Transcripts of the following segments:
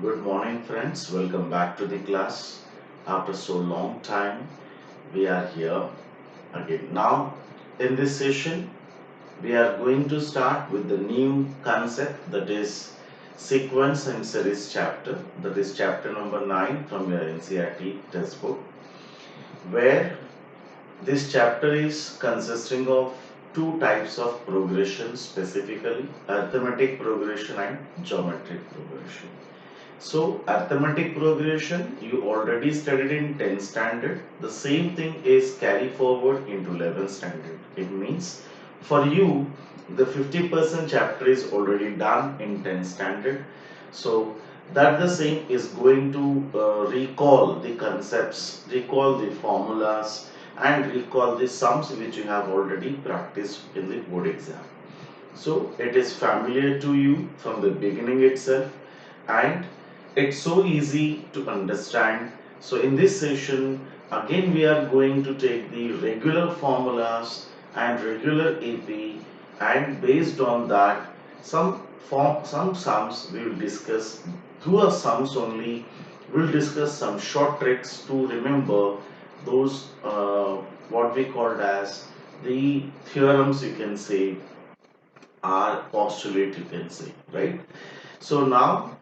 Good morning, friends. Welcome back to the class. After so long time, we are here again. Now, in this session, we are going to start with the new concept, that is sequence and series chapter. That is chapter number 9 from your NCERT textbook, where this chapter is consisting of two types of progression, specifically arithmetic progression and geometric progression. So arithmetic progression you already studied in 10th standard. The same thing is carry forward into 11th standard. It means for you the 50% chapter is already done in 10th standard. So that the same is going to recall the concepts, recall the formulas and recall the sums which you have already practiced in the board exam. So it is familiar to you from the beginning itself, and it's so easy to understand. So in this session again we are going to take the regular formulas and regular AP, and based on that some sums we will discuss. Through the sums only we will discuss some short tricks to remember those what we called as the theorems, you can say, or postulate, you can say, right? So now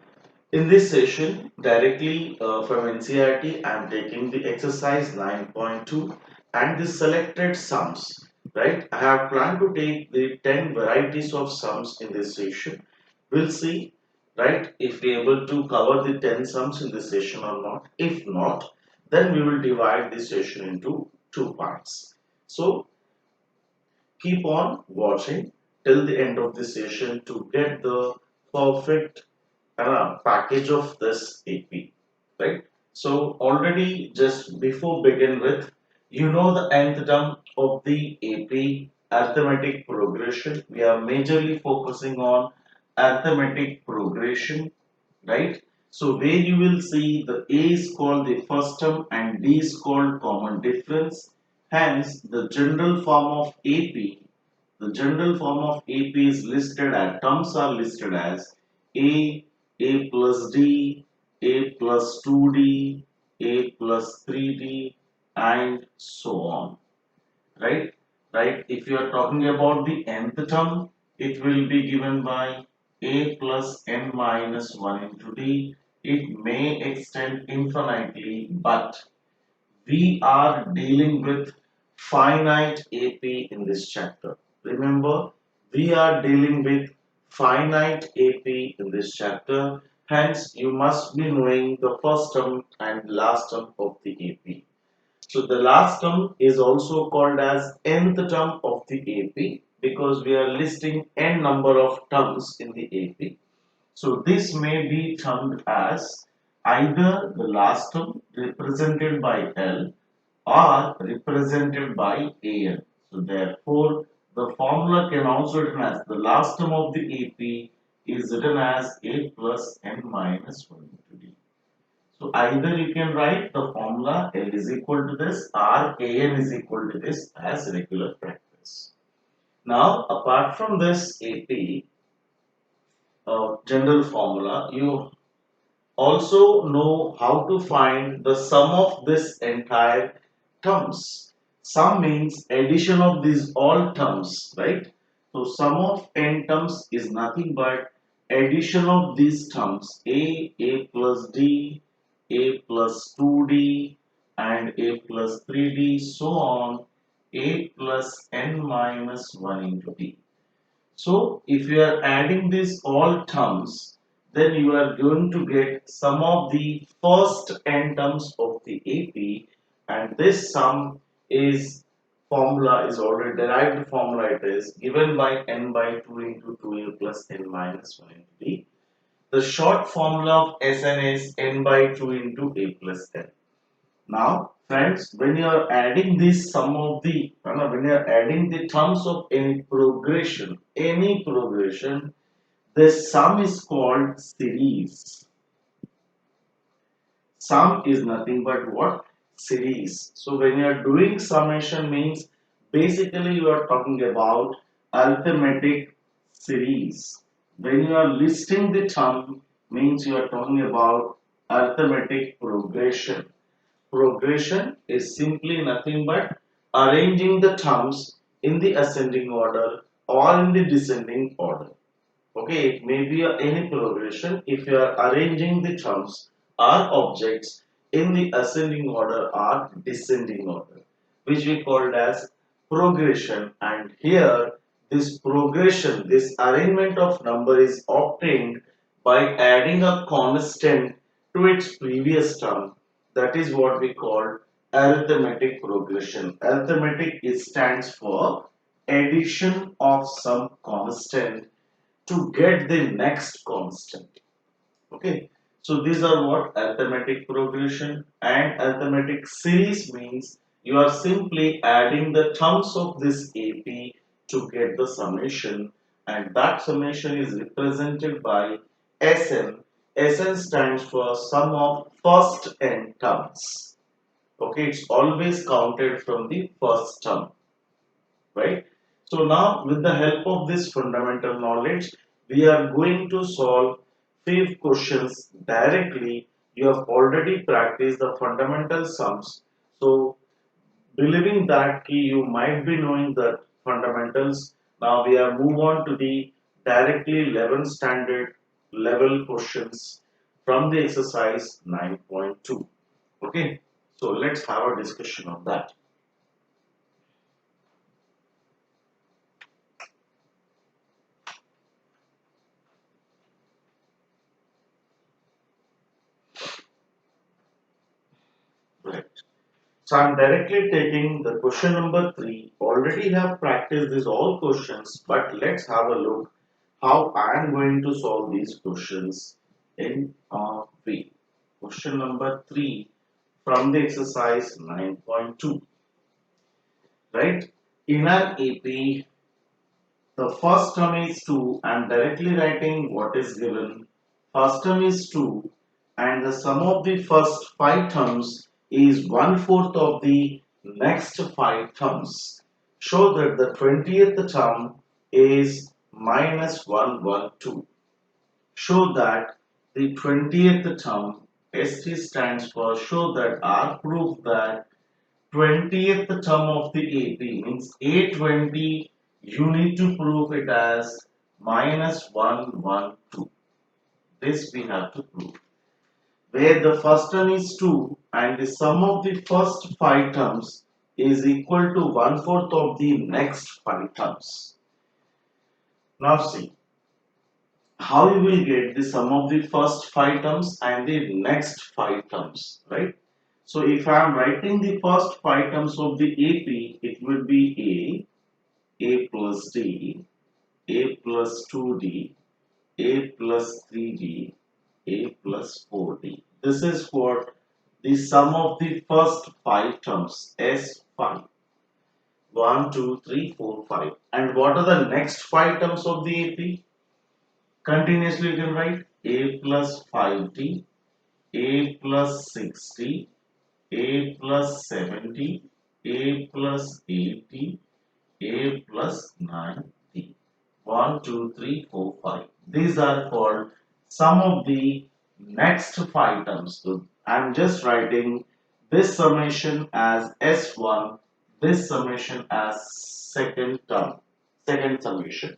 in this session, directly from NCERT, I am taking the exercise 9.2 and the selected sums, right? I have planned to take the 10 varieties of sums in this session. We'll see, right, if we are able to cover the 10 sums in this session or not. If not, then we will divide this session into two parts. So keep on watching till the end of the session to get the perfect package of this AP, right? So already just before begin with, you know the nth term of the AP arithmetic progression. We are majorly focusing on arithmetic progression, right? So where you will see the A is called the first term and D is called common difference. Hence, the general form of AP, is listed as, terms are listed as A plus D, A plus 2D, A plus 3D, and so on, right? Right? If you are talking about the nth term, it will be given by A plus n minus 1 into D. It may extend infinitely, but we are dealing with finite AP in this chapter. Remember, we are dealing with finite AP in this chapter. Hence, you must be knowing the first term and last term of the AP. So the last term is also called as nth term of the AP because we are listing n number of terms in the AP. So this may be termed as either the last term represented by L or represented by AN. So therefore the formula can also written as the last term of the AP is written as A plus n minus 1 into D. So either you can write the formula L is equal to this or AN is equal to this as regular practice. Now apart from this AP general formula, you also know how to find the sum of this entire terms. Sum means addition of these all terms, right? So sum of n terms is nothing but addition of these terms A plus D, A plus 2D, and A plus 3D, so on, A plus n minus 1 into D. So if you are adding these all terms, then you are going to get some of the first n terms of the AP, and this sum is formula is already derived formula. It is given by n by 2 into 2a plus n minus 1 into d. The short formula of Sn is n by 2 into a plus n. Now, friends, when you are adding this sum of the, when you are adding the terms of any progression, this sum is called series. Sum is nothing but what? Series. So when you are doing summation means basically you are talking about arithmetic series. When you are listing the term, means you are talking about arithmetic progression. Progression is simply nothing but arranging the terms in the ascending order or in the descending order. Okay, it may be any progression if you are arranging the terms or objects in the ascending order or descending order, which we called as progression. And here, this progression, this arrangement of number is obtained by adding a constant to its previous term. That is what we call arithmetic progression. Arithmetic is stands for addition of some constant to get the next constant. Okay, so these are what arithmetic progression and arithmetic series means. You are simply adding the terms of this AP to get the summation, and that summation is represented by SN. SN stands for sum of first n terms. Okay, it's always counted from the first term, right? So now with the help of this fundamental knowledge, we are going to solve 5 questions directly. You have already practiced the fundamental sums. So believing that you might be knowing the fundamentals, now we are move on to the directly 11 standard level questions from the exercise 9.2. Okay, so let's have a discussion on that. Right. So I'm directly taking the question number 3. Already have practiced these all questions, but let's have a look how I am going to solve these questions in V. Question number 3 from the exercise 9.2. Right? In our AP, the first term is 2. I'm directly writing what is given. First term is 2 and the sum of the first 5 terms is 1/4 of the next 5 terms. Show that the 20th term is minus 112. Show that the 20th term, ST stands for show that R proof that 20th term of the AP means A20, you need to prove it as minus 112. This we have to prove. Where the first term is 2 and the sum of the first 5 terms is equal to 1/4 of the next 5 terms. Now see how you will get the sum of the first 5 terms and the next 5 terms, right? So if I am writing the first 5 terms of the AP, it will be A plus D, A plus 2D, A plus 3D, A plus 4D. This is what the sum of the first 5 terms, S5. 1, 2, 3, 4, 5. And what are the next 5 terms of the AP? Continuously you can write A plus 5D, A plus 6D, A plus 70, A plus 80, A plus 90. 1, 2, 3, 4, 5. These are called sum of the next 5 terms. So I'm just writing this summation as S1, this summation as second term, second summation.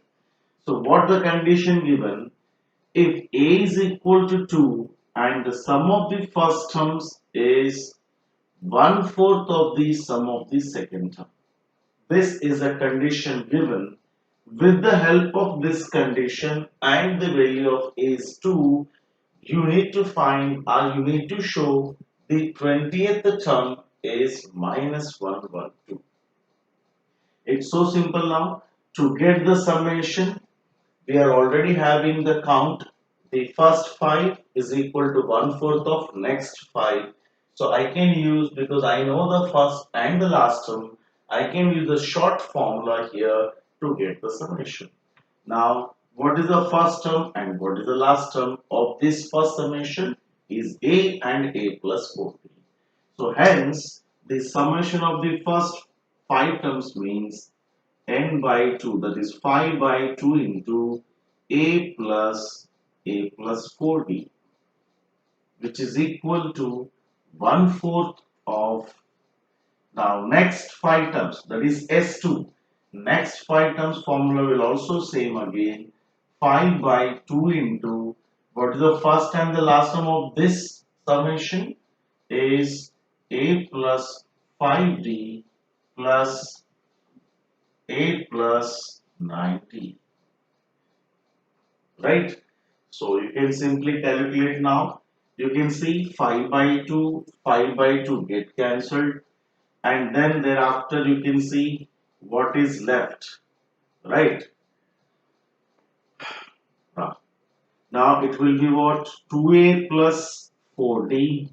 So what the condition given? If A is equal to 2 and the sum of the first terms is 1/4 of the sum of the second term. This is a condition given. With the help of this condition and the value of A is 2, you need to find or you need to show the 20th term is minus 112. It's so simple now. To get the summation, we are already having the count. The first 5 is equal to 1/4 of next 5. So I can use, because I know the first and the last term, I can use the short formula here to get the summation. Now, what is the first term and what is the last term of this first summation is A and A plus 4. So hence, the summation of the first 5 terms means n by 2, that is 5 by 2 into A plus a plus 4d, which is equal to 1/4 of. Now next 5 terms, that is S2. Next 5 terms formula will also same again. 5 by 2 into, what is the first and the last term of this summation is a plus 5d plus a plus 90. Right? So you can simply calculate now. You can see 5 by 2 get cancelled, and then thereafter you can see what is left, right? Now it will be what? 2a plus 4d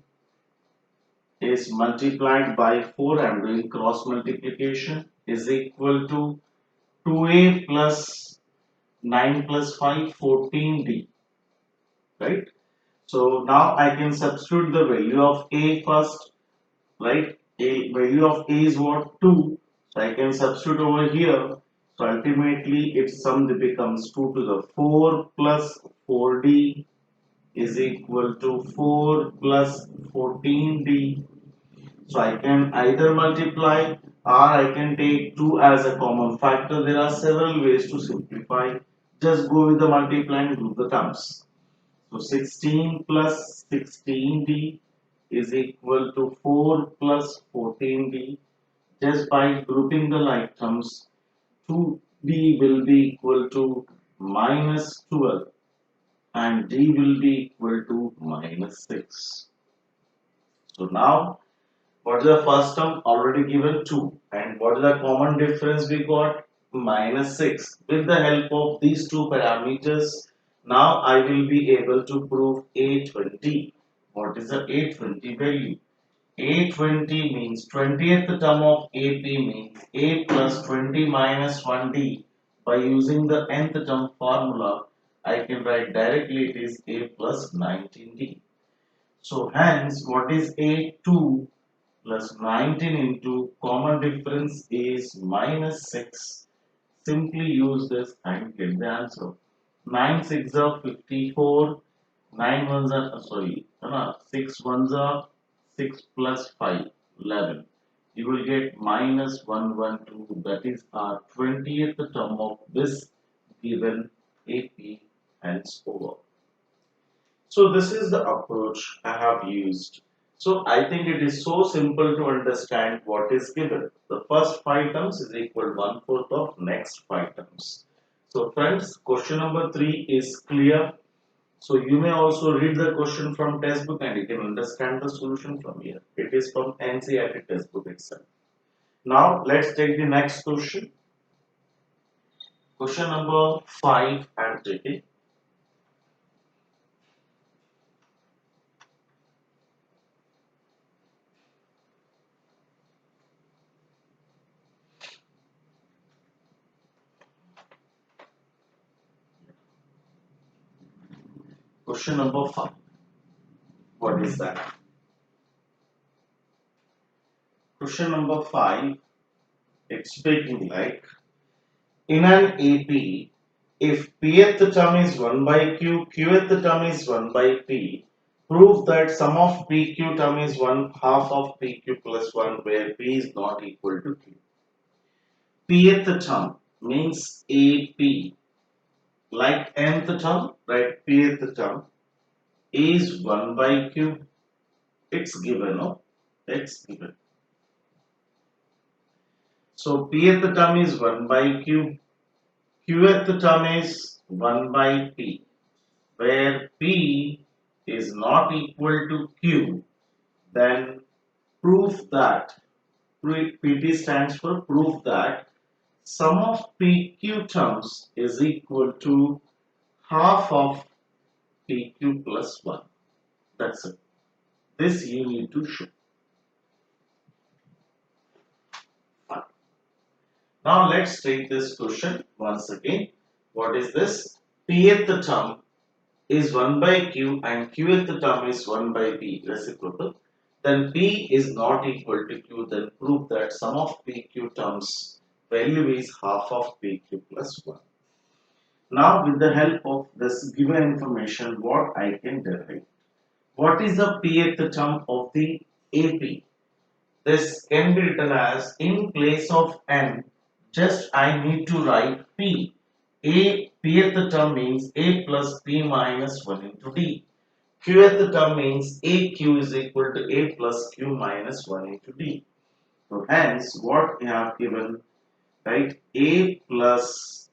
is multiplied by 4, I'm doing cross multiplication, is equal to 2a plus 9 plus 5, 14d, right? So now I can substitute the value of a first, right? A value of a is what? 2. So I can substitute over here. So ultimately its sum becomes 2 to the 4 plus 4d is equal to 4 plus 14d. So I can either multiply or I can take 2 as a common factor. There are several ways to simplify. Just go with the multiply and group the terms. So 16 plus 16d is equal to 4 plus 14d. Just by grouping the like terms, 2d will be equal to minus 12 and d will be equal to minus 6. So now, what is the first term? Already given 2. And what is the common difference we got? Minus 6. With the help of these two parameters, now I will be able to prove A20. What is the A20 value? A20 means 20th term of AP means A plus 20 minus 1D. By using the nth term formula, I can write directly it is A plus 19D. So hence, what is A2 plus 19 into common difference is minus 6. Simply use this and get the answer. 9 6 are 54, 9 ones are, 6 ones are 6 plus 5, 11. You will get minus 112, that is our 20th term of this given AP, hence over. So this is the approach I have used. So I think it is so simple to understand what is given. The first 5 terms is equal to 1/4 of next 5 terms. So friends, question number 3 is clear. So you may also read the question from textbook and you can understand the solution from here. It is from NCERT textbook itself. Now let's take the next question. Question number 5 I am taking. Question number 5. What is that? Question number 5, it's speaking like in an AP, if pth term is 1 by q, qth term is 1 by p, prove that sum of pq term is 1/2 of pq plus 1 where p is not equal to q. Pth term means AP, like nth term, right? Pth term is 1 by q. It's given, no? It's given. So pth term is 1 by q, qth term is 1 by p, where p is not equal to q, then prove that, pt stands for prove that sum of pq terms is equal to half of pq plus 1. That's it. This you need to show. Fine. Now let's take this question once again. What is this? Pth term is 1 by q and qth term is 1 by p, reciprocal. Then p is not equal to q, then prove that sum of pq terms value is half of pq plus 1. Now with the help of this given information, what I can derive? What is the pth term of the AP? This can be written as, in place of n, just I need to write p. Pth term means a plus p minus 1 into d. Qth term means aq is equal to a plus q minus 1 into d. So hence what I have given, right, a plus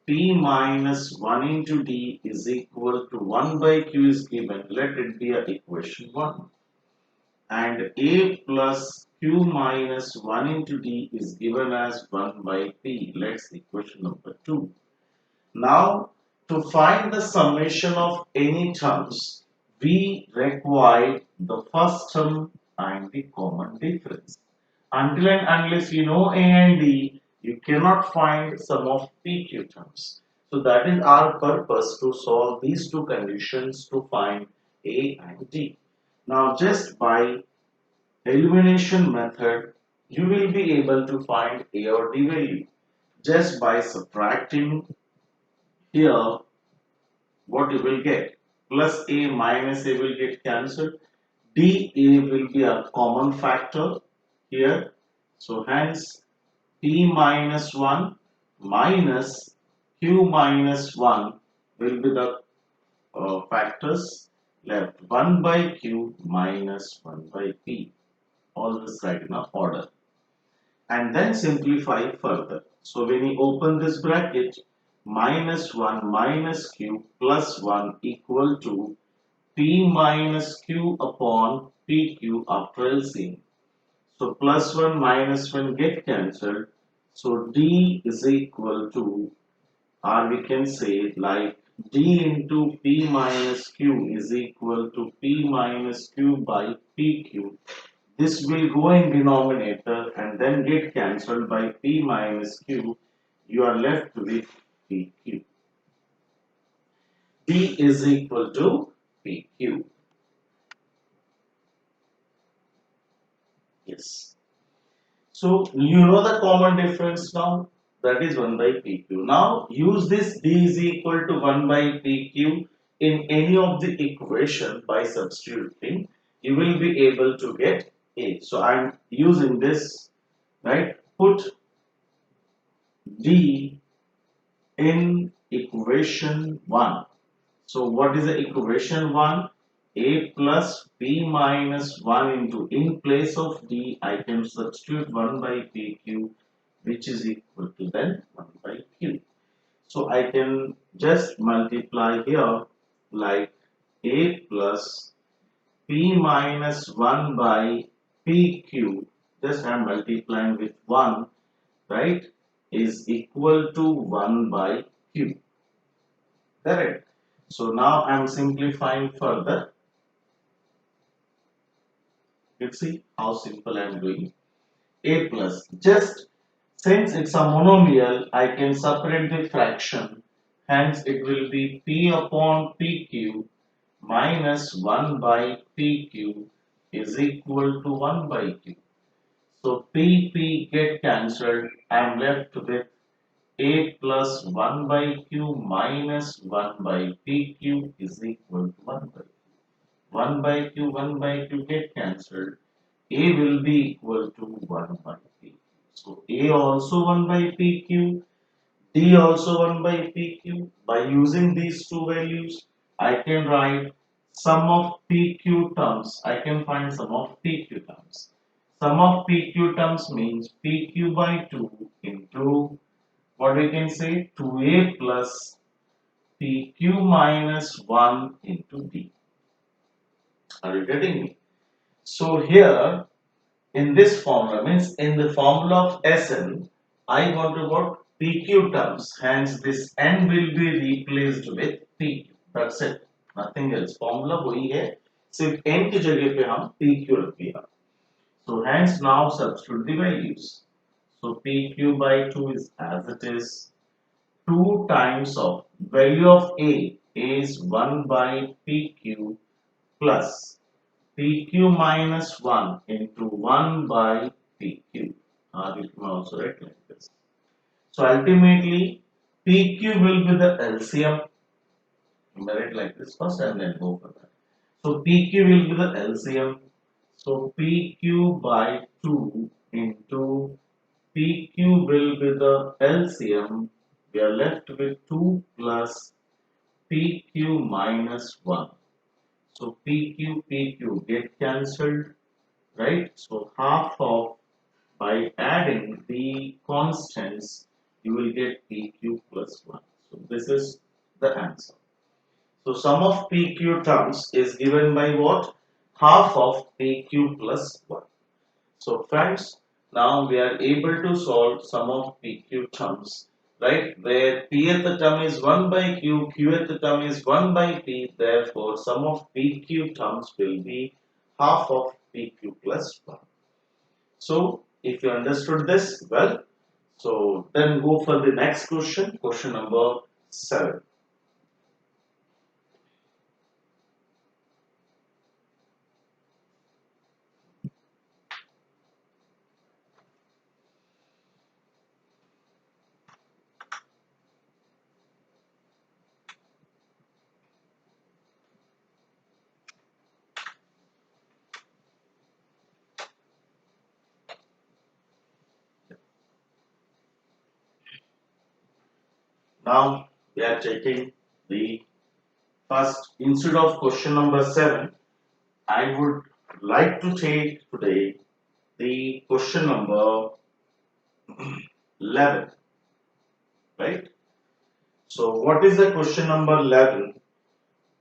p minus 1 into d is equal to 1 by q is given. Let it be a equation 1. And a plus q minus 1 into d is given as 1 by p. Let's equation number 2. Now, to find the summation of any terms, we require the first term and the common difference. Until and unless you know A and D, you cannot find sum of PQ terms. So that is our purpose, to solve these two conditions to find A and D. Now just by elimination method, you will be able to find A or D value. Just by subtracting here, what you will get? Plus A minus A will get cancelled. DA will be a common factor here. So hence P minus 1 minus Q minus 1 will be the factors left. 1 by Q minus 1 by P. All this right in order. And then simplify further. So when you open this bracket, minus 1 minus Q plus 1 equal to P minus Q upon PQ after LCM. So plus 1 minus 1 get cancelled. So D is equal to, or we can say like D into P minus Q is equal to P minus Q by PQ. This will go in denominator and then get cancelled by P minus Q. You are left with PQ. D is equal to PQ. Yes. So you know the common difference now, that is 1 by PQ. Now use this D is equal to 1 by PQ in any of the equation by substituting. You will be able to get A. So I am using this, right? Put D in equation 1. So what is the equation 1? A plus P minus 1 into, in place of D I can substitute 1 by PQ, which is equal to then 1 by Q. So I can just multiply here like A plus P minus 1 by PQ, just I am multiplying with 1, right, is equal to 1 by Q. Correct. So now I am simplifying further. You see how simple I am doing. A plus, just since it's a monomial, I can separate the fraction. Hence it will be P upon PQ minus 1 by PQ is equal to 1 by Q. So P get cancelled. I am left with A plus 1 by Q minus 1 by PQ is equal to 1 by Q. 1 by Q get cancelled. A will be equal to 1 by PQ. So A also 1 by PQ, D also 1 by PQ. By using these two values, I can write sum of PQ terms. I can find sum of PQ terms. Sum of PQ terms means PQ by 2 into, what we can say, 2A plus PQ minus 1 into D. Are you getting me? So here in this formula, means in the formula of Sn, I want to put PQ terms, hence this N will be replaced with PQ. That's it, nothing else. Formula वही है, सिर्फ N की जगह पे हम PQ रख दिया. So hence now substitute the values. So PQ by 2 is as it is. 2 times of value of A is 1 by PQ plus PQ minus 1 into 1 by PQ. It may also write like this. So ultimately, PQ will be the LCM. Remember it like this first and then go for that. So PQ will be the LCM. So PQ by 2 into PQ will be the LCM. We are left with 2 plus PQ minus 1. So PQ get cancelled, right? So half of, by adding the constants, you will get PQ plus 1. So this is the answer. So sum of PQ terms is given by what? Half of PQ plus 1. So friends, now we are able to solve sum of PQ terms, right? Where Pth term is 1 by Q, Qth term is 1 by P, therefore sum of PQ terms will be half of PQ plus 1. So if you understood this well, so then go for the next question, question number 7. Now we are taking the first, instead of question number 7, I would like to take today the question number 11, right? So what is the question number 11,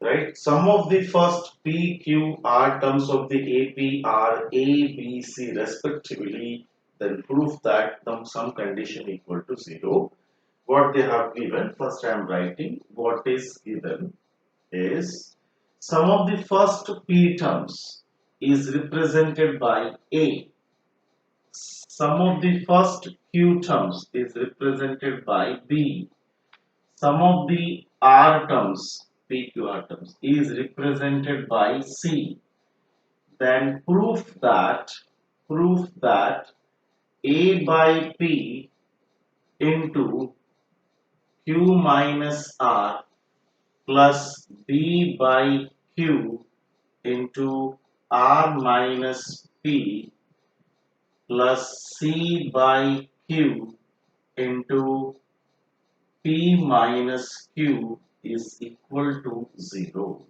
right? Sum of the first P, Q, R terms of the AP are A, B, C respectively, then prove that some condition equal to 0. What they have given, first I am writing, what is given is sum of the first P terms is represented by A. Sum of the first Q terms is represented by B. Sum of the R terms, PQR terms, is represented by C. Then proof that A by P into Q minus R plus B by Q into R minus P plus C by Q into P minus Q is equal to 0.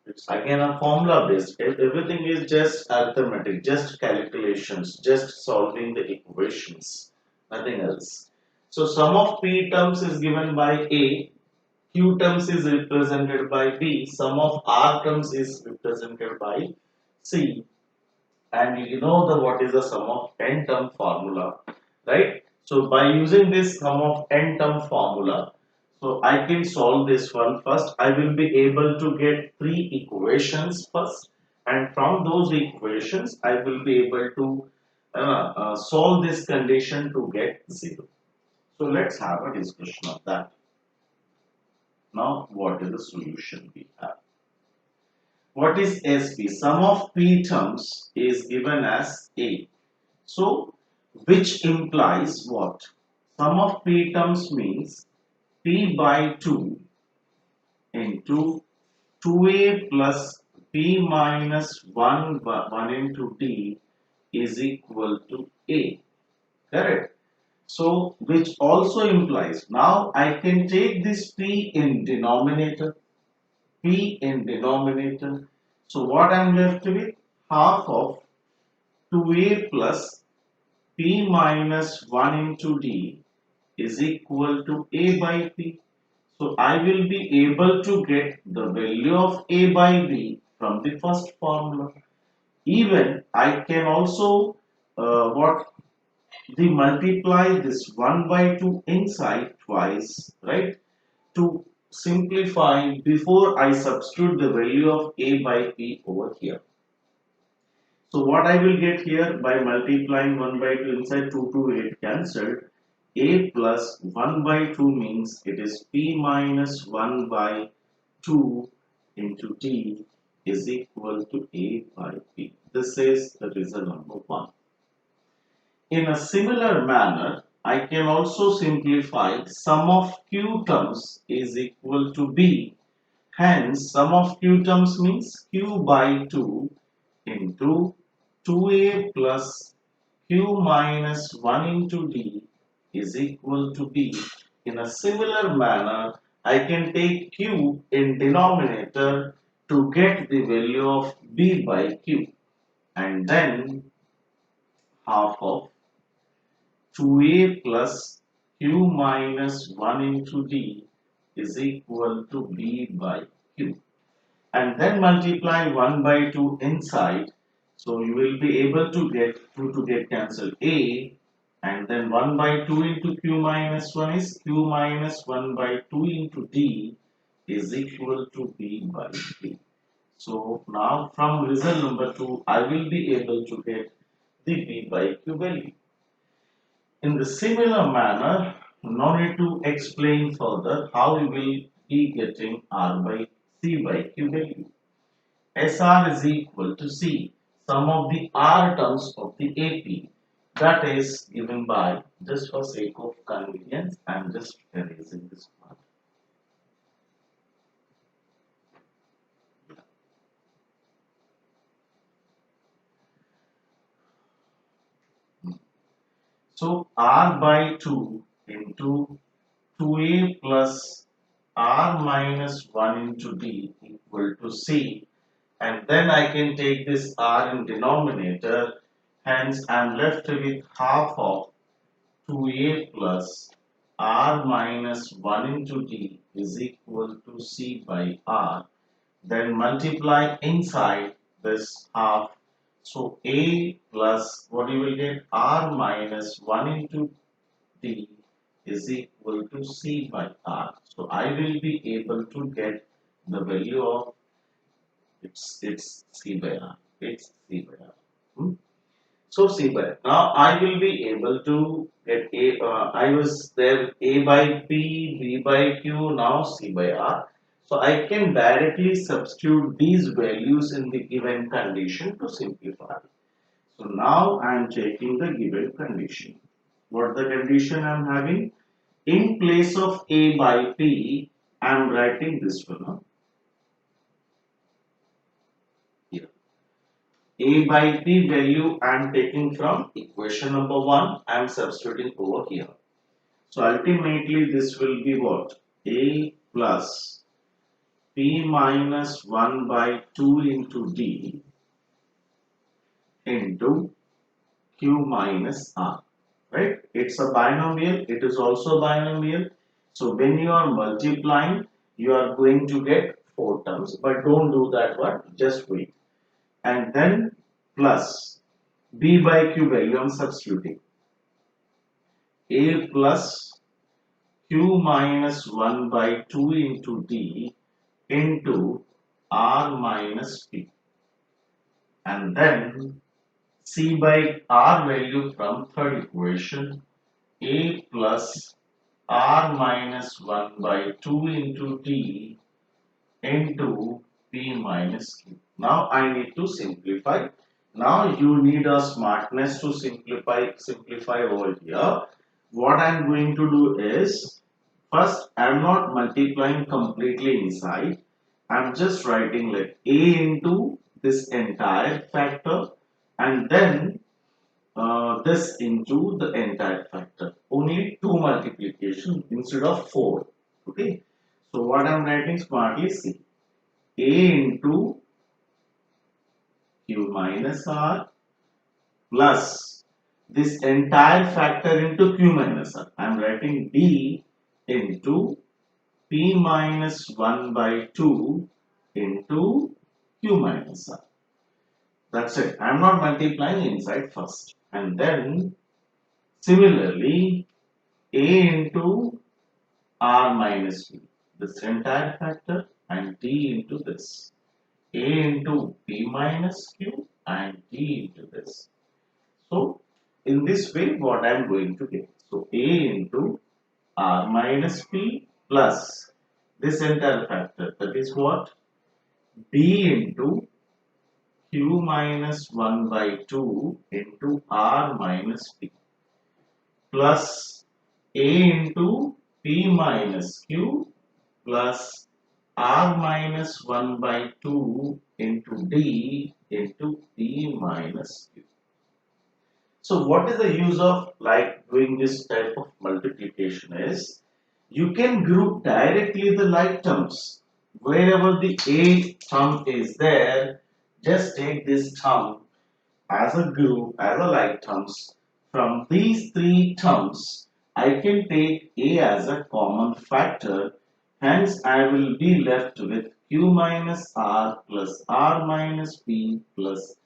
It's again a formula based. Everything is just arithmetic, just calculations, just solving the equations, nothing else. So sum of P terms is given by A, Q terms is represented by B, sum of R terms is represented by C, and you know the what is the sum of n term formula, right? So by using this sum of n term formula, so I can solve this one first. I will be able to get three equations first, and from those equations I will be able to solve this condition to get 0. So let's have a discussion of that. Now what is the solution we have? What is SP? Sum of P terms is given as A. So, which implies what? Sum of P terms means P by 2 into 2A plus P minus 1 into D is equal to A. Correct? So, which also implies, now I can take this P in denominator. P in denominator. So what I am left with? Half of 2A plus P minus 1 into D is equal to A by P. So I will be able to get the value of A by B from the first formula. Even I can also what the multiply this 1 by 2 inside twice, right? To simplify, before I substitute the value of A by P over here. So what I will get here by multiplying 1 by 2 inside 2 8 cancelled. A plus 1 by 2 means it is P minus 1 by 2 into D is equal to A by P. This is the result number 1. In a similar manner, I can also simplify sum of q terms is equal to b. Hence, sum of q terms means q by 2 into 2a plus q minus 1 into d is equal to b. In a similar manner, I can take q in denominator to get the value of b by q, and then half of 2a plus q minus 1 into d is equal to b by q, and then multiply 1 by 2 inside, so you will be able to get 2 to get cancelled a, and then 1 by 2 into q minus 1 is q minus 1 by 2 into d is equal to b by q. So now from result number 2 I will be able to get the b by q value. In the similar manner, no need to explain further how we will be getting r by c by q value. SR is equal to C, sum of the R terms of the AP. That is given by, just for sake of convenience, I am just erasing this part. So R by 2 into 2A plus R minus 1 into D equal to C, and then I can take this R in denominator, hence I am left with half of 2a plus r minus 1 into d is equal to c by r. Then multiply inside this half. So a plus what you will get, r minus 1 into d is equal to c by r. So I will be able to get the value of it's c by r. It's c by r. So see, but now I will be able to get a. I was there a by p, b by q, now c by r. So I can directly substitute these values in the given condition to simplify. So now I am taking the given condition. What the condition I am having? In place of a by p, I am writing this one up here. A by p value I am taking from equation number 1, I am substituting over here. So ultimately this will be what? A plus p minus 1 by 2 into d into q minus r. Right? It's a binomial. It is also binomial. So when you are multiplying, you are going to get 4 terms. But don't do that one. Just wait. And then plus b by q value I am substituting. A plus q minus 1 by 2 into d into r minus p, and then c by r value from third equation, a plus r minus 1 by 2 into d into p minus q. Now I need to simplify. Now you need a smartness to simplify over here. What I am going to do is, first I am not multiplying completely inside. I am just writing like a into this entire factor, and then this into the entire factor. Only 2 multiplication instead of 4. Okay. So what I am writing smartly, see, a into q minus r plus this entire factor into q minus r. I am writing d into p minus 1 by 2 into q minus r. That's it. I am not multiplying inside first. And then similarly, a into r minus b, this entire factor, and d into this. A into p minus q and d into this. So in this way, what I am going to get? So a into r minus p plus this entire factor, that is what? d into q minus 1 by 2 into r minus p. plus A into P minus Q plus R minus 1 by 2 into D into P minus Q. So what is the use of like doing this type of multiplication is you can group directly the like terms. Wherever the A term is there, just take this term as a group, as a like terms. From these three terms, I can take A as a common factor. Hence, I will be left with Q minus R plus R minus P plus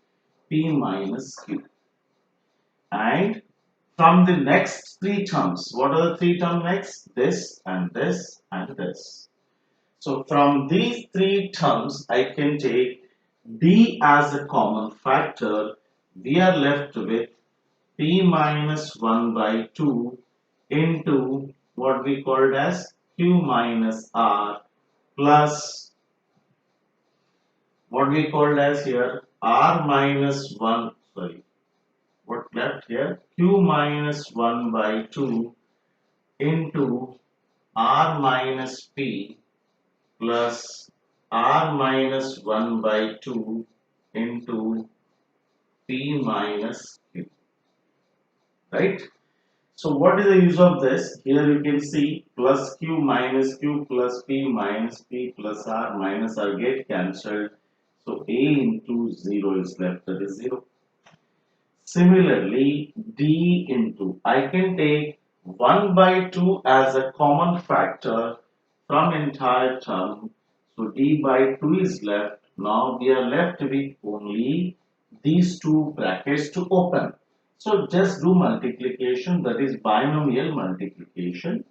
P minus Q. And from the next three terms, what are the three terms next? This and this and this. So from these three terms, I can take D as a common factor. We are left with P minus 1 by 2 into what we called as Q minus R plus what we called as here R minus 1, sorry, what left here? Q minus 1 by 2 into R minus P plus R minus 1 by 2 into P minus Q, right? So what is the use of this? Here you can see plus Q plus P plus R minus R get cancelled. So A into 0 is left, that is 0. Similarly, D into, I can take 1 by 2 as a common factor from entire term. So D by 2 is left. Now we are left with only these two brackets to open. So just do multiplication, that is binomial multiplication.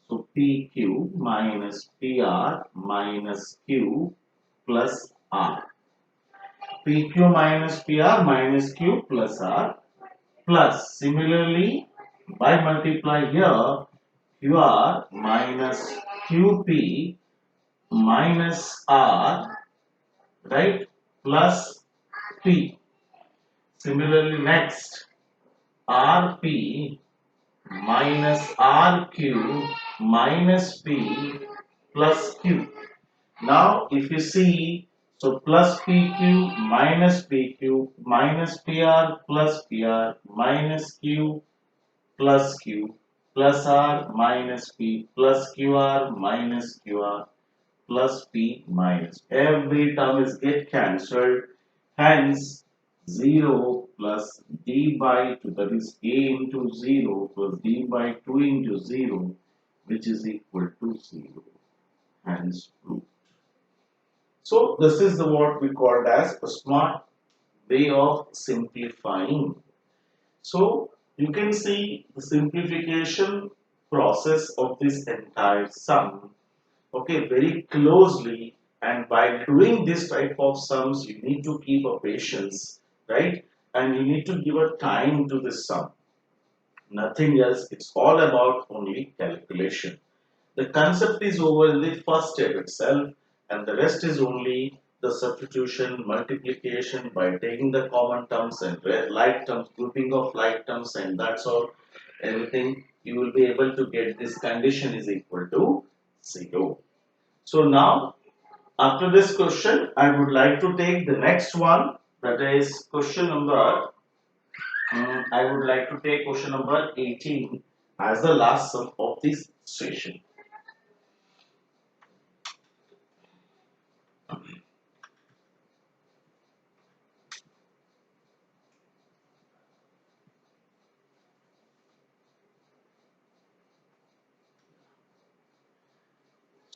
So PQ minus PR minus Q plus R. PQ minus PR minus Q plus R plus similarly by multiply here QR minus QP minus R, right, plus P. Similarly next RP minus RQ minus P plus Q. Now if you see, so plus PQ minus PQ minus PR plus PR minus Q plus Q plus R minus P plus QR minus QR plus P minus. Every term is get cancelled. Hence 0 plus D by 2, that is A into 0 plus D by 2 into 0, which is equal to 0. Hence proved. So this is the what we called as a smart way of simplifying. So you can see the simplification process of this entire sum, okay, very closely, and by doing this type of sums you need to keep a patience, right, and you need to give a time to this sum, nothing else. It's all about only calculation. The concept is over in the first step itself, and the rest is only the substitution, multiplication by taking the common terms and like terms, grouping of like terms, and that's all. Everything you will be able to get this condition is equal to 0. So now, after this question, I would like to take the next one, that is question number. I would like to take question number 18 as the last sum of this session.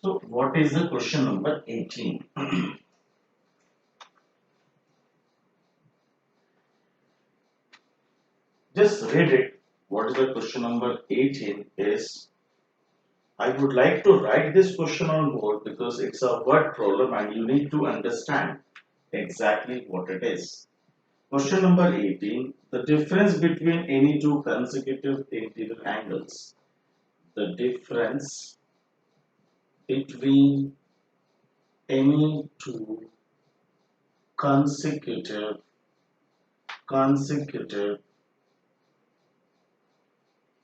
So what is the question number 18? Just read it. What is the question number 18 is, I would like to write this question on board because it's a word problem and you need to understand exactly what it is. Question number 18, the difference between any two consecutive interior angles. The difference between any two consecutive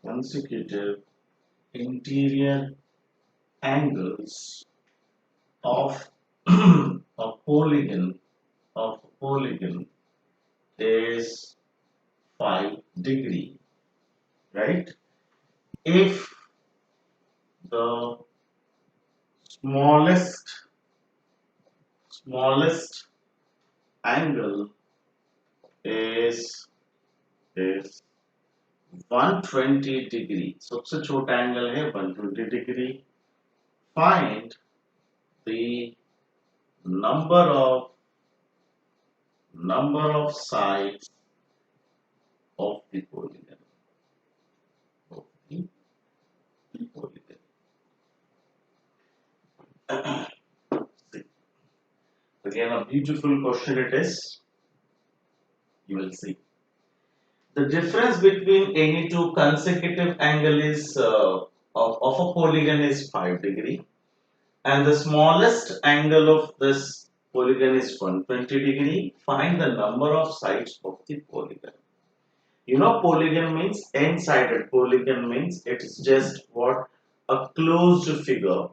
consecutive interior angles of a polygon is 5 degree, right? If the smallest angle is is 120 degree, सबसे छोटा angle है 120 degree. Find the number of sides of the polygon. Of the polygon. See, again, a beautiful question it is. You will see. The difference between any two consecutive angle is of a polygon is 5 degree, and the smallest angle of this polygon is 120 degree. Find the number of sides of the polygon. You know, polygon means n-sided. Polygon means it is just what, a closed figure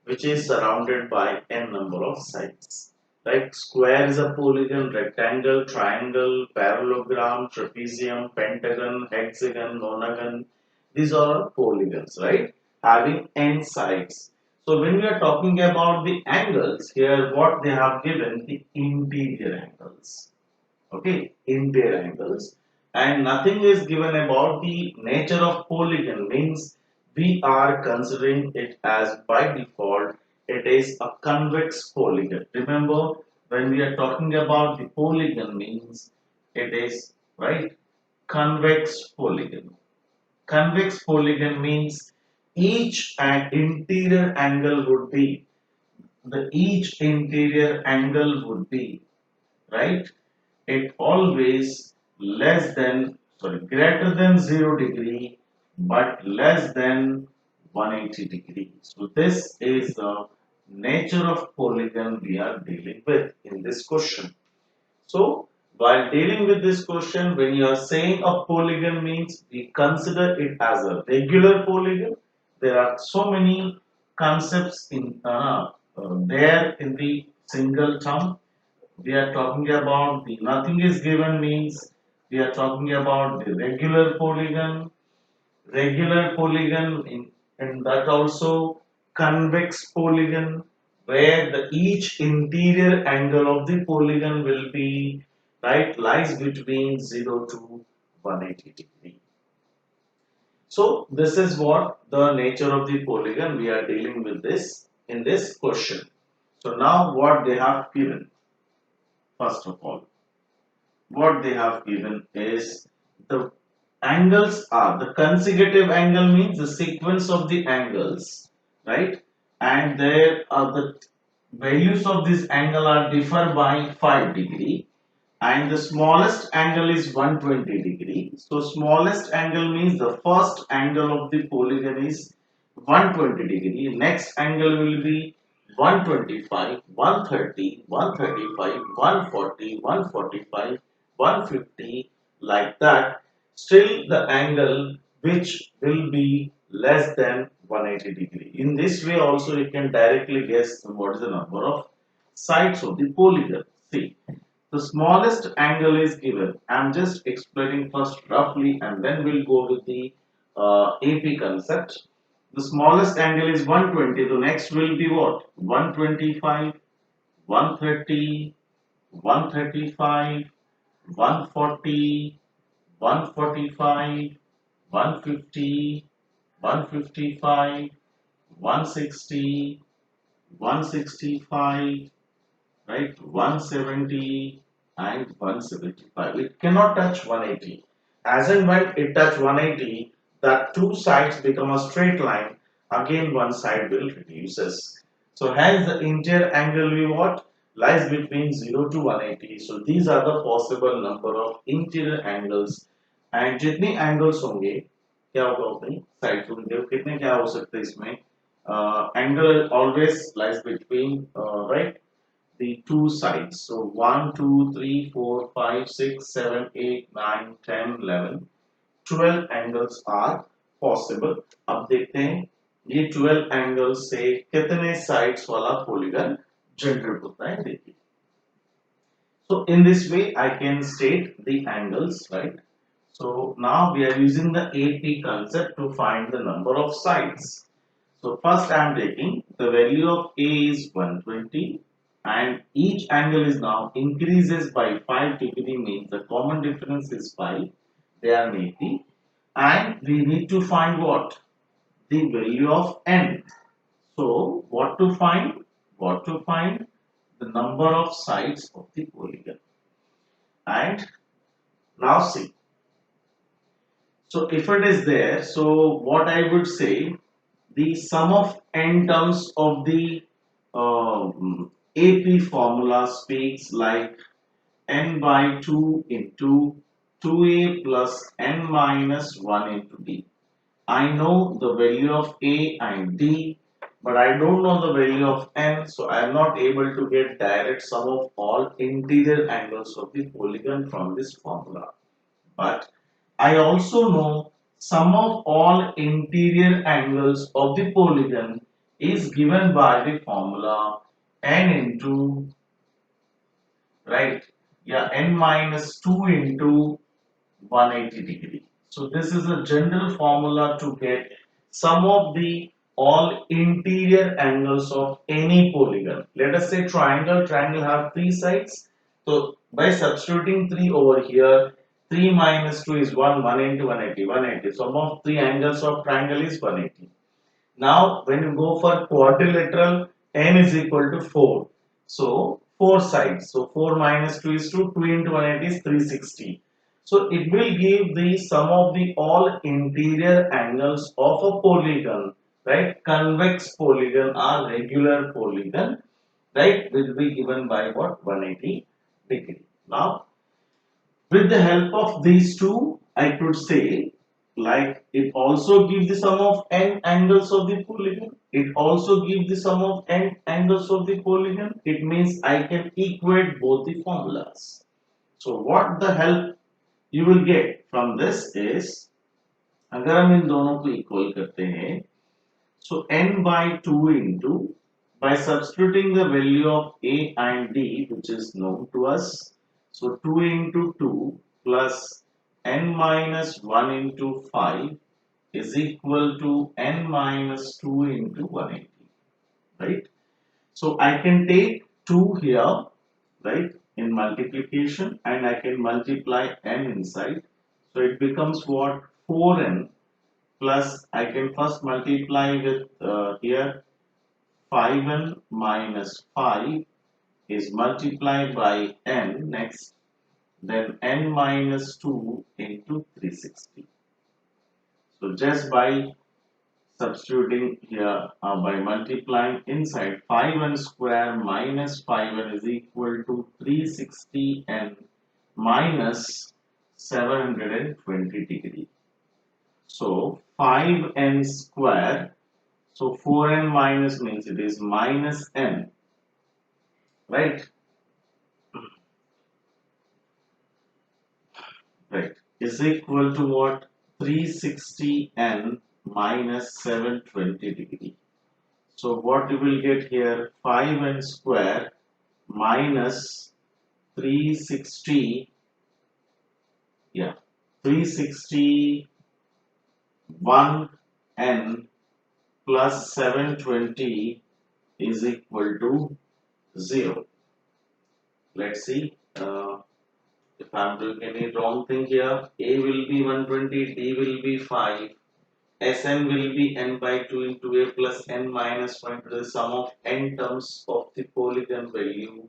which is surrounded by n number of sides. Like square is a polygon, rectangle, triangle, parallelogram, trapezium, pentagon, hexagon, nonagon. These are all polygons, right? Having n sides. So when we are talking about the angles, here what they have given, the interior angles. Okay, interior angles, and nothing is given about the nature of polygon, means we are considering it as by default it is a convex polygon. Remember, when we are talking about the polygon, means it is, right, convex polygon. Convex polygon means each interior angle would be, each interior angle would be, right, it always less than, sorry, greater than 0 degree but less than 180 degree. So this is the nature of polygon we are dealing with in this question. So while dealing with this question, when you are saying a polygon, means we consider it as a regular polygon. There are so many concepts in there in the single term. We are talking about the nothing is given, means we are talking about the regular polygon in, and that also convex polygon, where the each interior angle of the polygon will be, right, lies between 0 to 180 degree. So this is what the nature of the polygon we are dealing with this in this question. So now what they have given, first of all, what they have given is the angles are the consecutive angle, means the sequence of the angles, right, and there are the values of this angle are differ by 5 degree, and the smallest angle is 120 degree. So smallest angle means the first angle of the polygon is 120 degree, next angle will be 125, 130, 135, 140, 145, 150, like that. Still the angle which will be less than 180 degree. In this way also you can directly guess what is the number of sides of the polygon. See, the smallest angle is given. I am just explaining first roughly and then we'll go with the AP concept. The smallest angle is 120. The next will be what? 125, 130, 135, 140, 145, 150, 155, 160, 165, right, 170 and 175. It cannot touch 180. As and when it touch 180, that two sides become a straight line. Again, one side will reduces. So hence the interior angle we what lies between 0 to 180. So these are the possible number of interior angles. And जितनी angles होंगे क्या होगा अपनी side को देखो कितने क्या हो सकते हैं इसमें angle always lies between right the two sides. So 1, 2, 3, 4, 5, 6, 7, 8, 9, 10, 11, 12 angles are possible. अब देखते हैं ये 12 एंगल से कितने साइड्स वाला पॉलीगन जनरेट होता है। देखिए, so in this way I can state the angles, right? So now we are using the AP concept to find the number of sides. So first I am taking the value of A is 120 and each angle is now increases by 5 degree, means the common difference is 5, they are 80, and we need to find what? The value of n. So what to find? What to find? The number of sides of the polygon. And now see, so if it is there, so what I would say, the sum of n terms of the AP formula speaks like n by 2 into 2a plus n minus 1 into d. I know the value of a and d, but I don't know the value of n, so I am not able to get direct sum of all interior angles of the polygon from this formula. But I also know sum of all interior angles of the polygon is given by the formula n into, right, yeah, n minus 2 into 180 degree. So this is a general formula to get sum of the all interior angles of any polygon. Let us say triangle. Triangle have three sides. So by substituting 3 over here, 3 minus 2 is 1, 1 into 180, 180. Sum of three angles of triangle is 180. Now, when you go for quadrilateral, n is equal to 4. So, 4 sides. So, 4 minus 2 is 2. 2 into 180 is 360. So, it will give the sum of the all interior angles of a polygon, right? Convex polygon or regular polygon, right? Will be given by what? 180 degree. Now, with the help of these two, I could say, like, it also gives the sum of n angles of the polygon. It also gives the sum of n angles of the polygon. It means I can equate both the formulas. So what the help you will get from this is, अगर हम इन दोनों को equal करते हैं, so n by 2 into, by substituting the value of a and d which is known to us, so 2 into 2 plus n minus 1 into 5 is equal to n minus 2 into 180, right? So I can take 2 here, right, in multiplication, and I can multiply n inside. So it becomes what? 4n plus, I can first multiply with here 5n minus 5 is multiplied by n next, then n minus 2 into 360. So just by substituting here, by multiplying inside, 5n square minus 5n is equal to 360n minus 720 degree. So 5n square, so 4n minus means it is minus n, right? Right, is equal to what? 360n minus 720 degree. So what you will get here? 5n square minus 360, yeah, 361n plus 720 is equal to 0. Let's see. If I'm doing any wrong thing here, A will be 120, D will be 5, Sn will be n by 2 into A plus n minus 1 to the sum of n terms of the polygon value.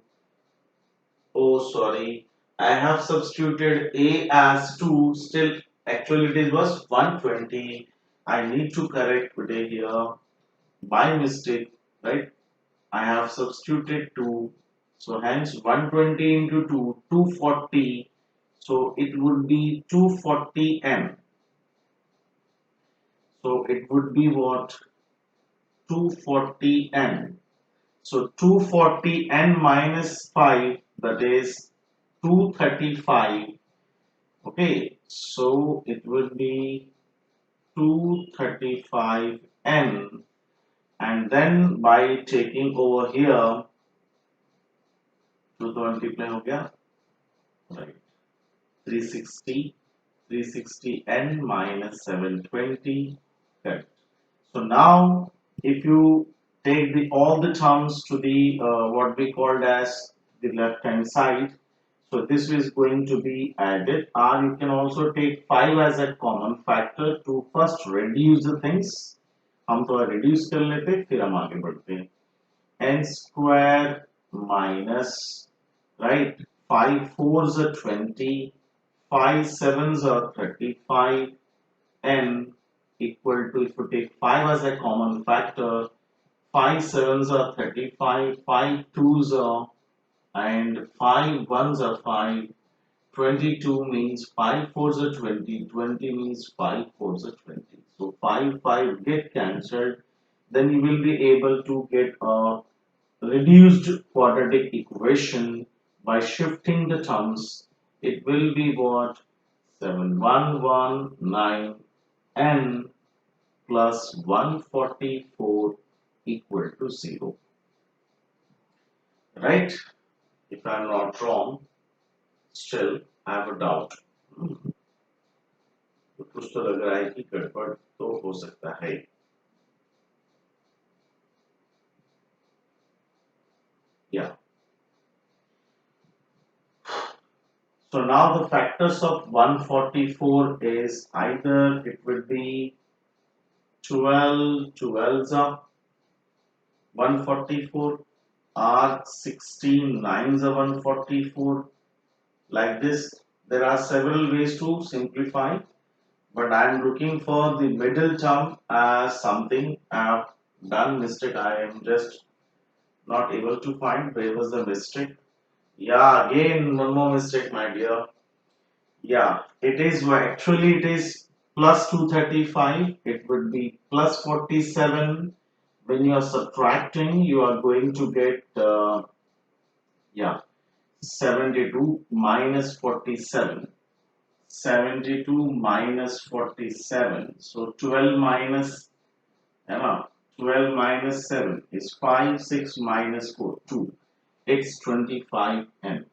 Oh, sorry, I have substituted A as 2, still actually it was 120. I need to correct today here by mistake, right? I have substituted 2. So hence 120 into 2, 240. So it would be 240n. So it would be what? 240n. So 240n minus 5, that is 235. Okay. So it would be 235n, and then by taking over here 2 तो multiply हो गया, right, 360, 360n minus 720, correct. So now if you take the all the terms to the what we called as the left hand side, so this is going to be added, or you can also take 5 as a common factor to first reduce the things. हम तो reduce कर लेते फिर हम आगे बढ़ते हैं. N square minus, right, 5 fours are 20, 5 sevens are 35, n equal to, if you take 5 as a common factor, 5 sevens are 35, 5 twos are, and 5 ones are 5, 22 means 5 fours are 20, 20 means 5 fours are 20. So 5 get cancelled, then you will be able to get a reduced quadratic equation by shifting the terms. It will be what? 7119 n plus 144 equal to 0. Right? If I am not wrong, still I have a doubt. तो कुछ तो लग रहा है कि गड़बड़ तो हो सकता है. Yeah. So now the factors of 144 is either it would be 12, 12s up, 144, or 16, 9s are 144. Like this, there are several ways to simplify, but I am looking for the middle term as something I have done mistake. I am just not able to find where was the mistake. Yeah, again one more mistake, my dear. Yeah, it is actually it is plus 235. It would be plus 47. When you are subtracting, you are going to get yeah, 72 minus 47. 72 minus 47. So 12 minus, yeah, 12 minus 7 is 5, 6 minus 4, 2. It's 25n.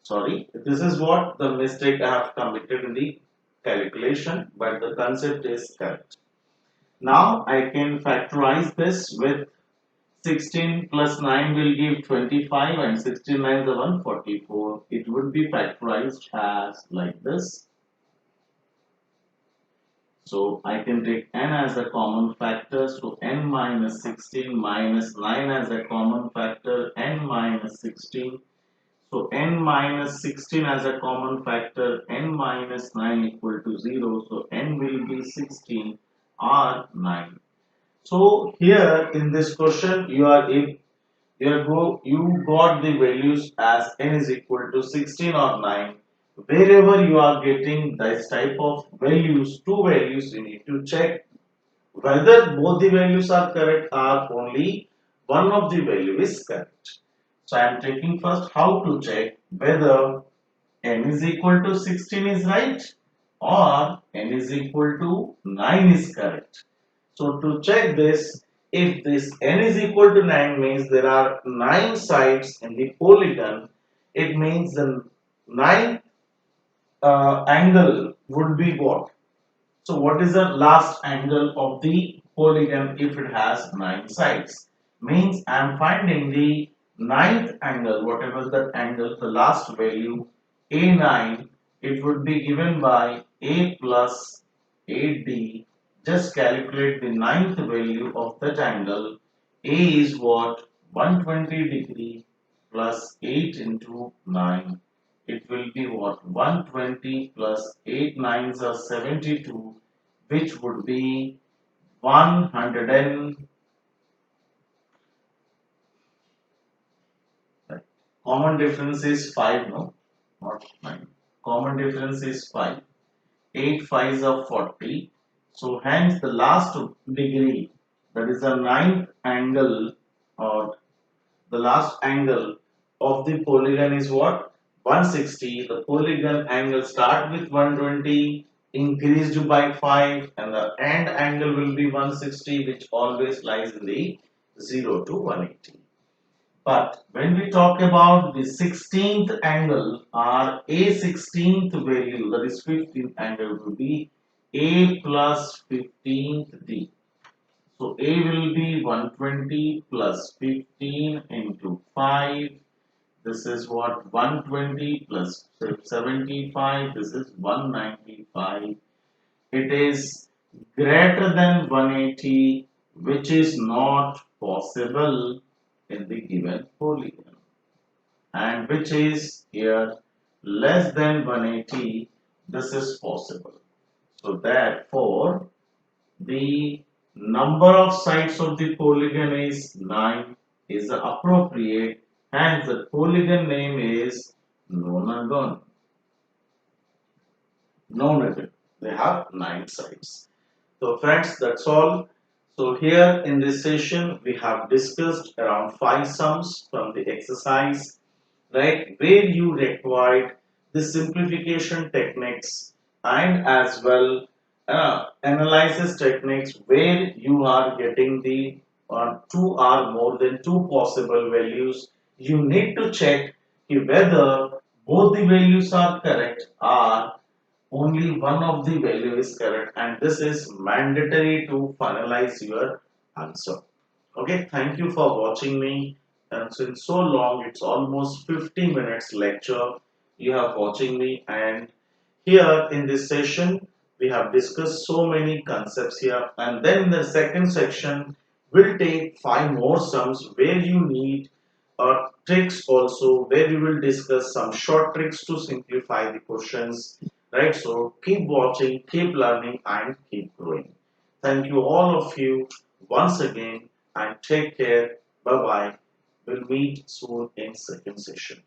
Sorry, this is what the mistake I have committed in the calculation, but the concept is correct. Now I can factorize this with 16 plus 9 will give 25, and 16 9 is 144. It would be factorized as like this. So I can take n as a common factor. So n minus 16 minus 9 as a common factor, n minus 16. So n minus 16 as a common factor, n minus 9 equal to 0. So n will be 16 or 9. So here in this question you are if you got the values as n is equal to 16 or 9. Wherever you are getting this type of values, two values, you need to check whether both the values are correct or only one of the value is correct. So I am taking first how to check whether n is equal to 16 is right or n is equal to 9 is correct. So to check this, if this n is equal to 9 means there are 9 sides in the polygon, it means the ninth angle would be what? So what is the last angle of the polygon if it has 9 sides? Means I am finding the ninth angle, whatever that angle, the last value a9, it would be given by a plus 8d. Just calculate the ninth value of that angle. A is what? 120 degree plus 8 into 9. It will be what? 120 plus 8 nines are 72, which would be 100 and common difference is 5, no? Not 9. Common difference is 5. 8 5s are 40. So hence the last degree, that is the ninth angle, or the last angle of the polygon is what? 160. The polygon angle start with 120, increased by 5, and the end angle will be 160, which always lies in the 0 to 180. But when we talk about the 16th angle or a 16th value, that is 15th angle, will be a plus 15th d. So a will be 120 plus 15 into 5. This is what 120 plus 75. This is 195. It is greater than 180, which is not possible in the given polygon, and which is here less than 180. This is possible. So therefore, the number of sides of the polygon is 9, is appropriate, and the polygon name is nonagon. Nonagon. They have 9 sides. So friends, that's all. So here in this session, we have discussed around 5 sums from the exercise, right, where you required the simplification techniques and as well analysis techniques, where you are getting the two or more than two possible values. You need to check whether both the values are correct or only one of the value is correct, and this is mandatory to finalize your answer. Okay, thank you for watching me. And since so long, it's almost 50 minutes lecture you have watching me, and here in this session we have discussed so many concepts here, and then in the second section we'll take 5 more sums where you need tricks also, where we will discuss some short tricks to simplify the questions, right? So keep watching, keep learning, and keep growing. Thank you all of you once again, and take care. Bye bye. We'll meet soon in second session.